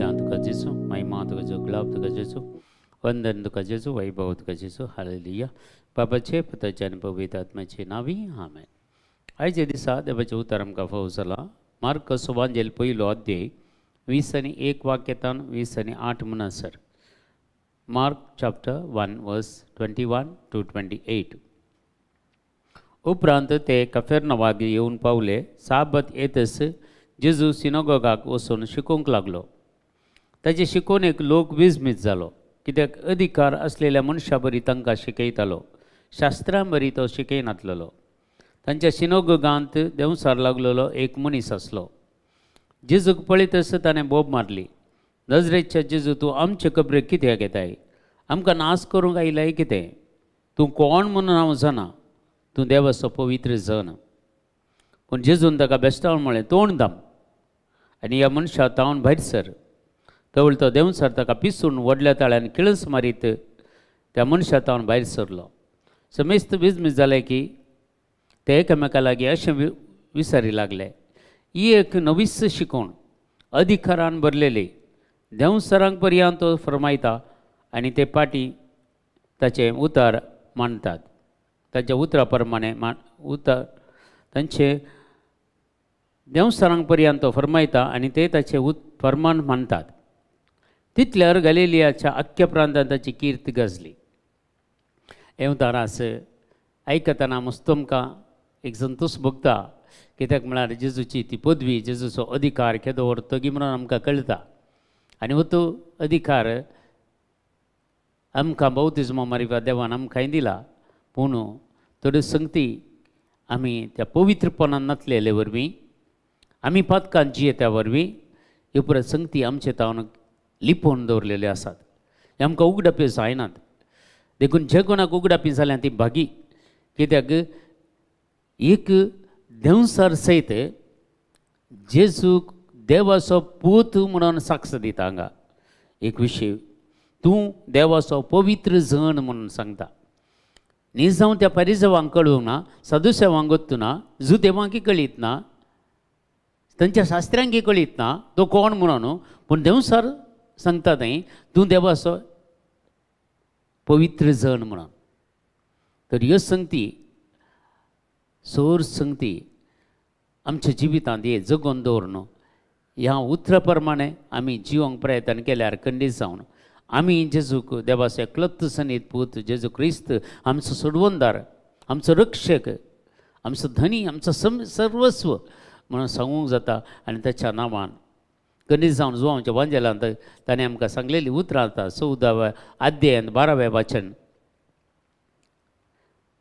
स्तुत्यां तुका जेजू, महिमा तुका जो गुलाब तुका जेजू, वंदन तुका जेजू, वैभव तुका जेजू, हालेलुया. बाबाचे पुताचे आणि पवित्र आत्म्याचे नावी आमेन. आयच्या दिसा देवाचे उतर आमकां फावो जाला. मार्क सुवांजेल पयलो अध्याय 20:1 वाक्यातान 20:8 म्हणसर. मार्क चॅप्टर 1 वर्स 21 to 28. उपरांत ते कफेर्नवाग येवन पावले. साबत येतस जेजू सिनोगोगाक वचून शिकोवंक लागलो. ताचे शिकोवणेक लोक विस्मीत जालो, कित्याक अधिकार असलेल्या मनशा बरी तांकां शिकयतालो, शास्त्रां बरी तो शिकयनासलो. तांच्या सिनोगोगांत देंवसार लागलेलो एक मनीस आसलो. जेजूक पळयतस ताणें बोब मारली, नजरेच्या जेजू, तूं आमचे कबरेक कित्याक येताय? आमकां नाश करूंक आयलाय कितें? तूं कोण म्हणून हांव जाणा, तूं देवाचो पवित्र जन. पूण जेजून ताका बेश्टावून म्हळें, तोंड दाम आनी ह्या मनशा तावन भायर सर. तवळ तो देंवसार ताका पिसून व्हडल्या ताळ्यान किळस मारीत त्या मनशा तावन भायर सरलो. समेस्त विस्मीत जाले की ते एकामेका लागीं अशें विचारी लागले, ही एक नवीस शिकवण, अधिकारान भरलेली, देंवसरांक पर्यंत तो फरमायता आनी ते पाटी ताचे उतर मांडटात. ताच्या उतरा प्रमाणे उतर तांचे देंवसरांक पर्यंत तो फरमायता आनी ते ताचे फर्मान मानतात. तितल्यार गलिलियाच्या आख्या प्रांतांत ताची कीर्त गाजली. हे उतारास आयकतना मस्तो आमकां एक संतोश भोगता, कित्याक म्हळ्यार जेजूची ती पदवी, जेजूचो अधिकार केदो व्हरतगी म्हणून आमकां कळटा. आनी हो तो अधिकार आमकां बौतिस्मा मारिफा देवान आमकांय दिला. पूण थोड्यो संगती आमी त्या पवित्रपणान नातलेले वरवीं, आमी पातकांत जियेत्या वरवीं ह्यो पुराय संगती आमचे तावन लिपोवन दवरलेले आसात. हे आमकां उगडापी जायनात. देखून जे कोणाक उगडापी जाल्यार ती भागी, कित्याक एक देंवसार सयत जेजूक देवाचो पूत म्हणून साक्ष दिता. हांगा एक विशय, तूं देवाचो पवित्र जन म्हणून सांगता. न्ही जावं त्या फारिसांवांक कळूंक ना, सदुसेवांक वत्तू ना, जुदेवांकी कळीत ना, तांच्या शास्त्रांकी कळीत ना तो कोण म्हणून. पूण देंवसार सांगता थंय तूं देवाचो पवित्र जन म्हणून. तर ह्यो संगती, सोर संगती आमच्या जिवितांत हे जगोवन दवरून ह्या उतरा प्रमाणे आमी जिवंक प्रयत्न केल्यार खंडीत जावन आमी जेजूक देवाचो एकलोत सनीत पूत जेजू क्रिस्त आमचो सोडवणदार, आमचो रक्षक, आमचो धनी, आमचो सर्वस्व म्हणून सांगूंक जाता. आनी ताच्या नांवान खंडीत जावन जो आमच्या वांजेलांत ताणें आमकां सांगलेली उतरां आतां 14व्या अध्यायान 12वें वाचन.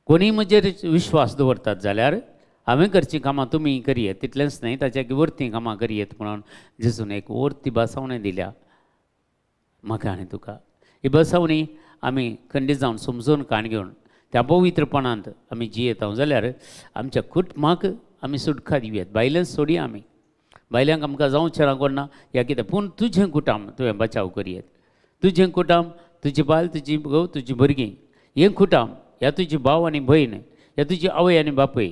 कोणी म्हजेर विश्वास दवरतात जाल्यार हांवें करचीं कामां तुमी करियेत, तितलेंच न्हय ताच्या वर्तीं कामां करियेत म्हणून जेजून एक वर्ती बसावणी दिल्या म्हाका आनी तुका. ही बसावणी आमी खंडीत जावन समजून काण घेवन त्या पवित्रपणांत आमी जियेता जाल्यार आमच्या कुटुंबाक आमी सुटका दिवयात. बायलांक सोडया आमी, बायल्यांक आमकां जावचें ना कोण ना या कितें. पूण तुजें कुटुंब तुवें बचाव करियेत. तुजें कुटुंब, तुजी बायल, तुजी घोव, तुजीं भुरगीं, हें कुटुंब, ह्या तुजी भाव आनी भयण, ह्या तुजी आवय आनी बापूय,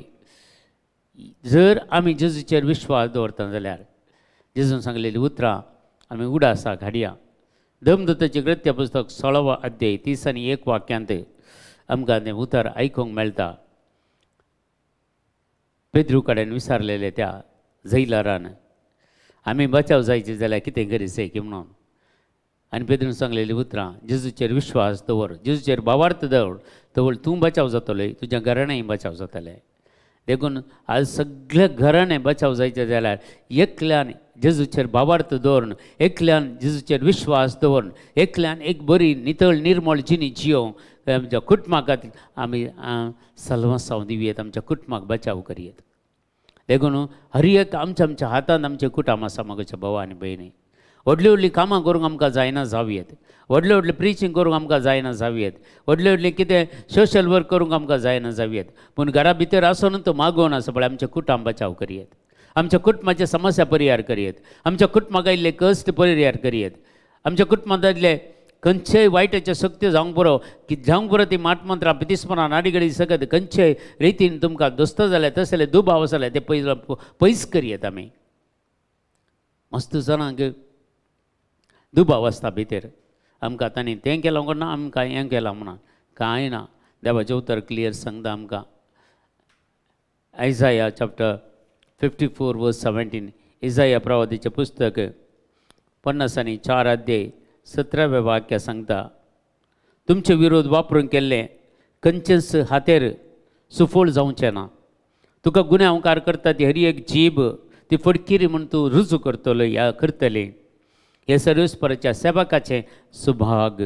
जर आमी जेजूचेर विश्वास दवरता जाल्यार जेजून सांगलेलीं उतरां आमी उडासाक हाडया. धर्मदूताचें कृत्य पुस्तक 16वा अध्याय 30 आनी 1 वाक्यांत आमकां तें उतर आयकूंक मेळटा. पेद्रू कडेन विचारलेले त्या जैलारान, आमी बचाव जायचे जाल्यार कितें करीत म्हणून. आनी पेद्रून सांगलेलीं उतरां, जेजूचेर विश्वास दवर, जेजूचेर भावार्थ दवर, तवळ तूं बचाव जातलो, तुज्या घराणेंय बचाव जातलें. देखून आज सगळ्या घराणें बचाव जायचें जाल्यार एकल्यान जेजूचेर भावार्थ दवरून, एकल्यान जेजूचेर विश्वास दवरून, एकल्यान एक बरी नितळ निर्मळ जिणी जियोवंक आमच्या कुटुंबाक आमी सल्वासांव दिवयेत, आमच्या कुटुंबाक बचाव करियेत. देखून हर एक आमच्या हातांत आमचें कुटुंब आसा. म्हाज्या भावा आनी भयणी, व्हडलीं व्हडलीं कामां करूंक आमकां जायना जावयेत, व्हडलें व्हडलें प्रिचींग करूंक आमकां जायना जावयेत, व्हडलें व्हडलें कितें सोशल वर्क करूंक आमकां जायना जावयेत. पूण घरा भितर आसून तो मागोवन आसा पळय आमच्या कुटुंब बचाव करियेत, आमच्या कुटुंबाचे समस्या परिहार करियेत, आमच्या कुटुंबाक आयिल्ले कश्ट परिहार करियेत, आमच्या कुटुंबांत आयिल्ले खंयचेय वायटाच्यो शक्ती जावंक बरो की जावंक बरो ती माटमंत्रां पितिस्मरां नाडीगडी सकत खंयचेय रितीन तुमकां दोस्त जाले तसले दुबाव जाले ते पयस करियेत. आमी मस्त जाणांक दुबाव आसता भितर आमकां तांणी तें केलां काय ना आमकां हें केलां म्हणून कांय ना देवाचें उतर क्लियर सांगता आमकां आयझाया चॅप्टर 54 वर्स 17 इझाया प्रवादीचें पुस्तक 54 अध्याय 17वें वाक्य सांगता तुमचे विरोध वापरून केल्ले खंयचेच हातेर सुफोळ जावचें ना तुका गुन्यांवकार करता ती हरी एक जीब ती फडकिरी म्हूण तूं रुजू करतलो या करतले हे सर्वेस्पराच्या सेवकाचें सुभाग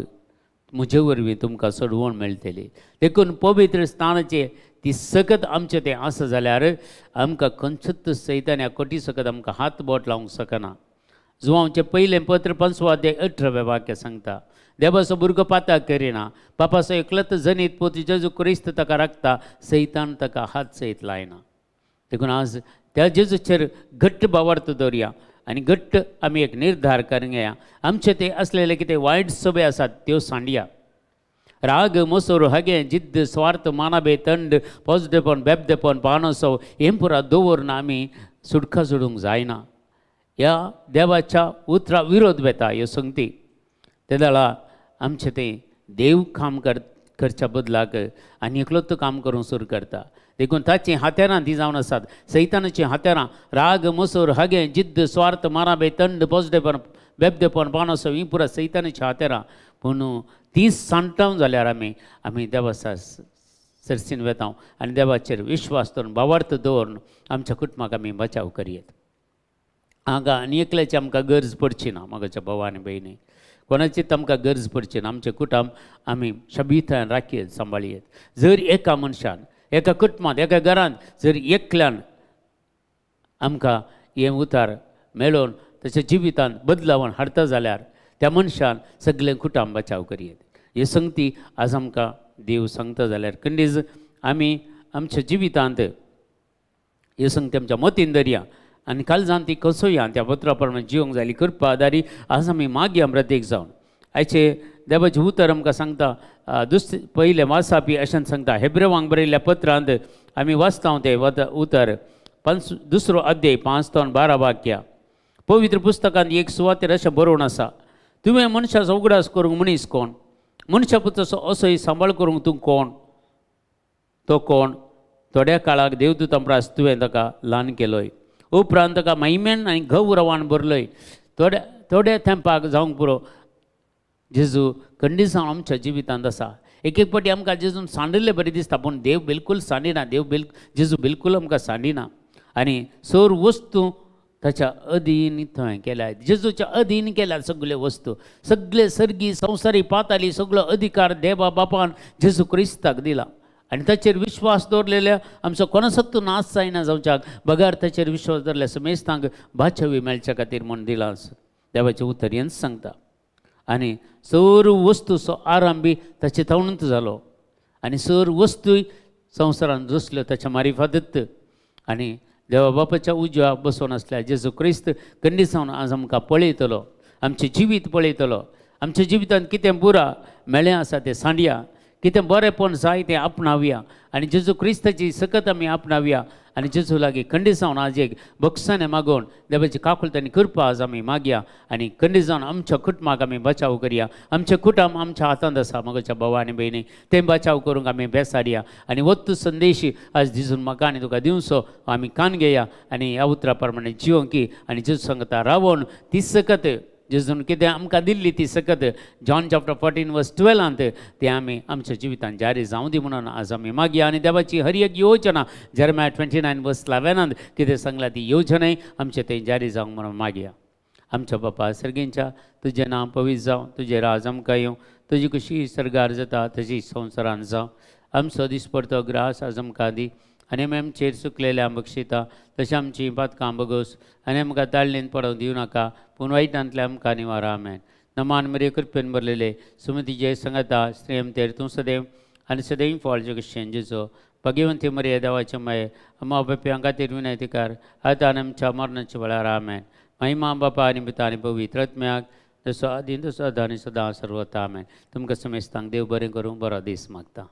म्हजे वरवीं तुमकां सोडवण मेळटली देखून पवित्र स्थानाचे ती सकत आमचें तें आसा जाल्यार आमकां खंयचोच सैतान्या कोटी सकत आमकां हात बोट लावंक शकना जुवांचें पयलें पत्र 5 अध्याय 18वें वाक्य सांगता देवाचो भुरगो पाताक करिना पापाचो एकलत जनीत पोती जेजू क्रिस्त ताका राखता सैतान ताका हात सयत लायना देखून आज त्या जेजूचेर घट्ट बावार्थ दवरया आनी घट्ट आमी एक निर्धार करूंक घेया आमचे ते असलेले कितें वायट सवय आसात त्यो सांडया राग मोसोर हगे जिद्द स्वार्थ मानाबे तंड पॉजिटिवपण बेबदेपण पानसव हें पुरा दवरून आमी सुटका सोडूंक जायना ह्या देवाच्या उतरा विरोध वेता ह्यो संगती ते जाल्यार आमचें तें देव काम करच्या बदलाक आनी एकलोच काम करूंक सुरू करता देखून ताचीं हातेरां ती जावन आसात सैतानाचीं हातेरां राग मोसोर हगे जिद्द स्वार्थ माराबे तंड पॉजिटिवपण बेबदेपण पानसव हीं पुरा सैतानाचीं हातेरां पूण ती सांठटाव जाल्यार आमी देवा सरसीन वेता आनी देवाचेर विश्वास दवरून भावार्थ दवरून आमच्या कुटुंबाक आमी बचाव करयेत हांगा आनी एकल्याची आमकां गरज पडची ना म्हाज्या भावा आनी भयणी कोणाचीच आमकां गरज पडची ना आमचें कुटुंब आमी शाबीतायेन राखयेत सांबाळयेत जर एका मनशान एका कुटुंबांत एका घरांत जर एकल्यान आमकां हें उतार मेळोवन ताच्या जिवितांत बदलावण हाडता जाल्यार त्या मनशान सगळें कुटुंब बचाव करयेत हे संगती आज आमकां देव सांगता जाल्यार खंडीच आमी आमच्या जिवितांत हे संगती आमच्या मतीन धरया आनी काळजान ती कसोया त्या पत्रा प्रमाणे जिवंक जाली कृपा आदारी आज आमी मागया प्रत्येक जावन आयचे देवाचें उतर आमकां सांगता पयलें वाचापी अशें सांगता हेब्रेवांक बरयल्ल्या पत्रांत आमी वाचता तें उतर 2 अध्याय 5 ते 12 वाक्या पवित्र पुस्तकांत एक सुवातेर अशें बरोवन आसा तुवें मनशाचो उगडास करूंक मनीस कोण मनशा पुताचो असोय सांबाळ करूंक तूं कोण तो कोण थोड्या काळाक देवदूतां प्रास तुवें ताका ल्हान केलोय उपरांत ताका महिमेन आनी गौरवान भरलय थोड्या तेंपाक जावंक पुरो जेजू खंडीत जावन आमच्या जिवितांत आसा एक पाटी आमकां जेजून सांडिल्लें बरें दिसता पूण देव बिलकूल सांडिना जेजू बिलकूल आमकां सांडिना आनी सर वस्तू ताच्या अधीन थंय केल्या जेजूच्या अधीन केल्या सगल्यो वस्तू सगळे सर्गी संवसारी पाताली सगळो अधिकार देवा बापान जेजू क्रिस्ताक दिला आनी ताचेर विश्वास दवरलेल्या आमचो कोणासत्तू नाश जायना जावच्याक बगार ताचेर विश्वास दवरल्या समेस्तांक बाछावी मेळच्या खातीर म्हूण दिला देवाचें उतर हेंच सांगता आनी सर वस्तूचो आराम बी ताचे तवणूच जालो आनी सर वस्तूय संवसारांत दसल्यो ताच्या मारिफादत आनी देवा बापाच्या उजव्या बसोवन आसल्या जेजू क्रिस्त खंडीत जावन आज आमकां पळयतलो आमचें जिवीत पळयतलो आमच्या जिवितांत कितें बुरा मेळ्ळें आसा तें सांडया कितें बरेंपण जाय तें आपणावया आनी जेजू क्रिस्ताची सकत आमी आपणावया आनी जेजू लागीं खंडीत जावन आज एक बक्षाने मागोवन देवाची काकुळटांनी कृपा आज आमी मागया आनी खंडीत जावन आमच्या कुटुंबाक आमी बचाव करया आमचें कुटुंब आमच्या हातांत आसा म्हज्या भावा आनी भयणी तें बचाव करूंक आमी बेसाडया आनी वत्तू संदेश आज दिसून म्हाका आनी तुका दिवचो आमी कान घेया आनी ह्या उतरा प्रमाणे जिवंकी आनी जेजू सांगता रावोन ती सकत जेजून कितें आमकां दिल्ली ती सकत जॉन चॅप्टर 14 वर्स 12 तें आमी आमच्या जिवितांत जारी जावं दी म्हणून आज आमी मागया आनी देवाची हर एक योजना जर्माया 29 वर्स 11 कितें सांगला ती योजनाय आमचें तें जारी जावंक म्हणून मागया आमच्या बापा सर्गेंच्या तुजें नांव पवित्र जावं तुजें राज आमकां येवं तुजी कशी सर्गार जाता तशी संवसारांत जावं आमचो दिसपडतो ग्रास आज आमकां दी आनी आमी आमचेर चुकलेल्या बक्षिता तशें आमची पातकां बगोस आनी आमकां ताळणेन पडोवंक दिवं नाका पूण वायटांतल्या आमकां निवारा आमेन नमान मरे कृपेन भरलेले सुमतीचे संगता स्त्रियम तेर तूं सदैव आनी सदैव फॉळचे कशें जेजो भगिवंती मरे देवाचे माये अम्मा बापाय खातीर विनंतीकार आतां आनी आमच्या मरणाच्या वेळार आमेन महिमा बापा आनी पिता आनी पवित्र आत्म्याक जसो आदी तसो आनी सदां सर्वता आमेन तुमकां समेस्तांक देव बरें करूं बरो दीस मागता